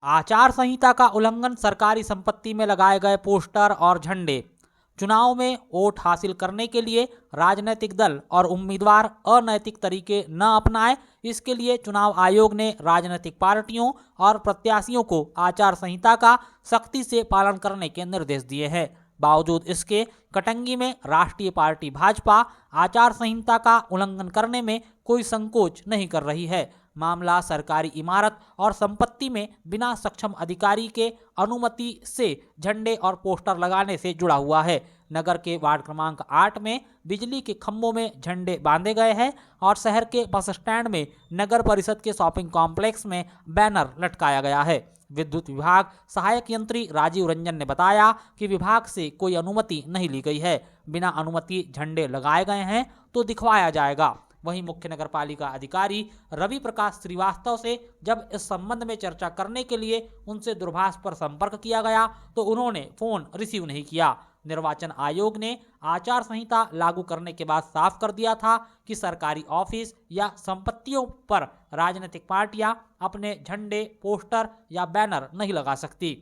आचार संहिता का उल्लंघन, सरकारी संपत्ति में लगाए गए पोस्टर और झंडे। चुनाव में वोट हासिल करने के लिए राजनीतिक दल और उम्मीदवार अनैतिक तरीके न अपनाएं, इसके लिए चुनाव आयोग ने राजनीतिक पार्टियों और प्रत्याशियों को आचार संहिता का सख्ती से पालन करने के निर्देश दिए हैं। बावजूद इसके कटंगी में राष्ट्रीय पार्टी भाजपा आचार संहिता का उल्लंघन करने में कोई संकोच नहीं कर रही है। मामला सरकारी इमारत और संपत्ति में बिना सक्षम अधिकारी के अनुमति से झंडे और पोस्टर लगाने से जुड़ा हुआ है। नगर के वार्ड क्रमांक 8 में बिजली के खंभों में झंडे बांधे गए हैं और शहर के बस स्टैंड में नगर परिषद के शॉपिंग कॉम्प्लेक्स में बैनर लटकाया गया है। विद्युत विभाग सहायक यंत्री राजीव रंजन ने बताया कि विभाग से कोई अनुमति नहीं ली गई है। बिना अनुमति झंडे लगाए गए हैं तो दिखवाया जाएगा। वहीं मुख्य नगरपालिका अधिकारी रवि प्रकाश श्रीवास्तव से जब इस संबंध में चर्चा करने के लिए उनसे दूरभाष पर संपर्क किया गया तो उन्होंने फोन रिसीव नहीं किया। निर्वाचन आयोग ने आचार संहिता लागू करने के बाद साफ कर दिया था कि सरकारी ऑफिस या संपत्तियों पर राजनीतिक पार्टियां अपने झंडे, पोस्टर या बैनर नहीं लगा सकती।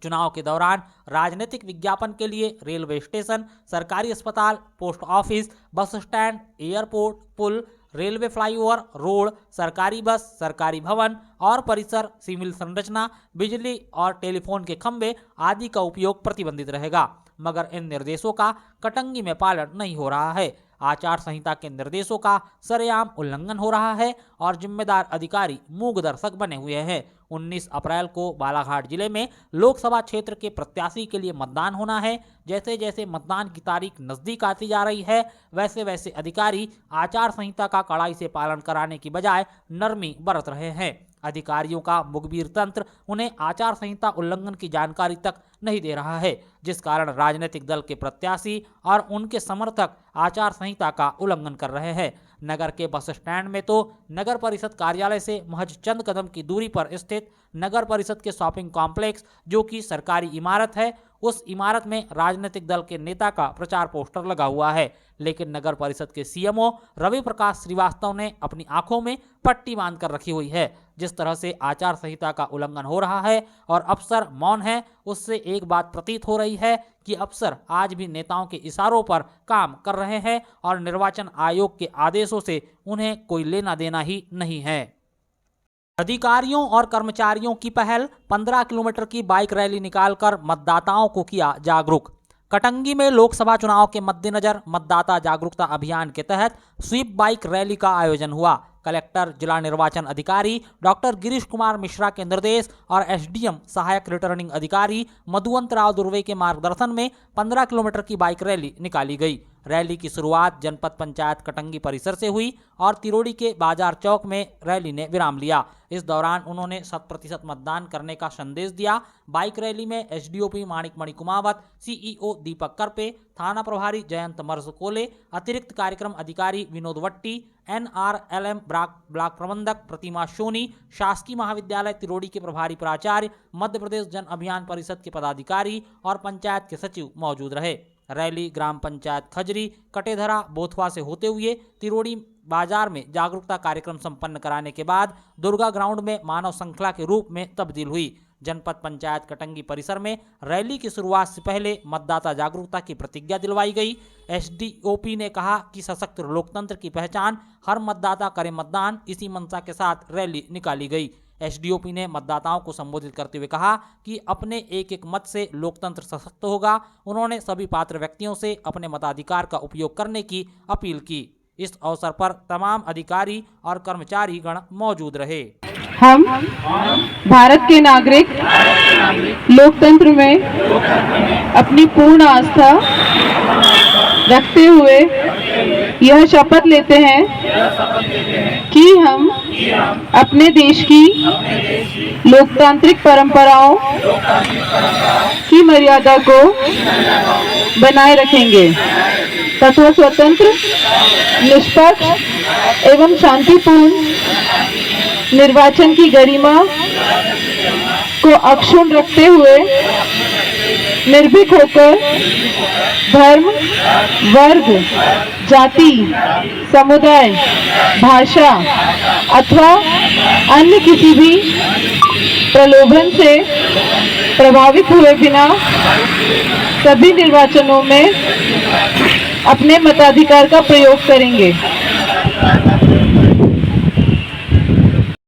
चुनाव के दौरान राजनीतिक विज्ञापन के लिए रेलवे स्टेशन, सरकारी अस्पताल, post office, bus stand, airport, पुल, रेलवे फ्लाईओवर, रोड, सरकारी बस, सरकारी भवन और परिसर, सिविल संरचना, बिजली और टेलीफोन के खंभे आदि का उपयोग प्रतिबंधित रहेगा। मगर इन निर्देशों का कटंगी में पालन नहीं हो रहा है। आचार संहिता के निर्देशों का सरेआम उल्लंघन हो रहा है और जिम्मेदार अधिकारी मूक दर्शक बने हुए हैं। 19 अप्रैल को बालाघाट जिले में लोकसभा क्षेत्र के प्रत्याशी के लिए मतदान होना है। जैसे जैसे मतदान की तारीख नजदीक आती जा रही है, वैसे वैसे अधिकारी आचार संहिता का कड़ाई से पालन कराने की बजाय नरमी बरत रहे हैं। अधिकारियों का मुखबिर तंत्र उन्हें आचार संहिता उल्लंघन की जानकारी तक नहीं दे रहा है, जिस कारण राजनीतिक दल के प्रत्याशी और उनके समर्थक आचार संहिता का उल्लंघन कर रहे हैं। नगर के बस स्टैंड में तो नगर परिषद कार्यालय से महज चंद कदम की दूरी पर स्थित नगर परिषद के शॉपिंग कॉम्प्लेक्स, जो कि सरकारी इमारत है, उस इमारत में राजनीतिक दल के नेता का प्रचार पोस्टर लगा हुआ है। लेकिन नगर परिषद के सीएमओ रवि प्रकाश श्रीवास्तव ने अपनी आंखों में पट्टी बांध कर रखी हुई है। जिस तरह से आचार संहिता का उल्लंघन हो रहा है और अफसर मौन है, उससे एक बात प्रतीत हो रही है कि अफसर आज भी नेताओं के इशारों पर काम कर रहे हैं और निर्वाचन आयोग के आदेशों से उन्हें कोई लेना देना ही नहीं है। अधिकारियों और कर्मचारियों की पहल, 15 किलोमीटर की बाइक रैली निकालकर मतदाताओं को किया जागरूक। कटंगी में लोकसभा चुनाव के मद्देनजर मतदाता जागरूकता अभियान के तहत स्वीप बाइक रैली का आयोजन हुआ। कलेक्टर, जिला निर्वाचन अधिकारी डॉक्टर गिरीश कुमार मिश्रा के निर्देश और एसडीएम सहायक रिटर्निंग अधिकारी मधुवंत राव दुर्वे के मार्गदर्शन में 15 किलोमीटर की बाइक रैली निकाली गई। रैली की शुरुआत जनपद पंचायत कटंगी परिसर से हुई और तिरोड़ी के बाजार चौक में रैली ने विराम लिया। इस दौरान उन्होंने 100% मतदान करने का संदेश दिया। बाइक रैली में एसडीओपी माणिकमणि कुमावत, सीईओ दीपक करपे, थाना प्रभारी जयंत मर्जकोले, अतिरिक्त कार्यक्रम अधिकारी विनोद वट्टी, एनआरएलएम ब्लॉक प्रबंधक प्रतिमा सोनी, शासकीय महाविद्यालय तिरोड़ी के प्रभारी प्राचार्य, मध्य प्रदेश जन अभियान परिषद के पदाधिकारी और पंचायत के सचिव मौजूद रहे। रैली ग्राम पंचायत खजरी, कटेधरा, बोथवा से होते हुए तिरोड़ी बाजार में जागरूकता कार्यक्रम संपन्न कराने के बाद दुर्गा ग्राउंड में मानव श्रृंखला के रूप में तब्दील हुई। जनपद पंचायत कटंगी परिसर में रैली की शुरुआत से पहले मतदाता जागरूकता की प्रतिज्ञा दिलवाई गई। एसडीओपी ने कहा कि सशक्त लोकतंत्र की पहचान, हर मतदाता करे मतदान, इसी मंशा के साथ रैली निकाली गई। एसडीओपी ने मतदाताओं को संबोधित करते हुए कहा कि अपने एक एक मत से लोकतंत्र सशक्त होगा। उन्होंने सभी पात्र व्यक्तियों से अपने मताधिकार का उपयोग करने की अपील की। इस अवसर पर तमाम अधिकारी और कर्मचारी गण मौजूद रहे। हम भारत के नागरिक लोकतंत्र में अपनी पूर्ण आस्था रखते हुए यह शपथ लेते हैं कि हम अपने देश की लोकतांत्रिक परंपराओं की मर्यादा को बनाए रखेंगे तथा स्वतंत्र, निष्पक्ष एवं शांतिपूर्ण निर्वाचन की गरिमा को अक्षुण्ण रखते हुए निर्भीक होकर धर्म, वर्ग, जाति, समुदाय, भाषा अथवा अन्य किसी भी प्रलोभन से प्रभावित हुए बिना सभी निर्वाचनों में अपने मताधिकार का प्रयोग करेंगे।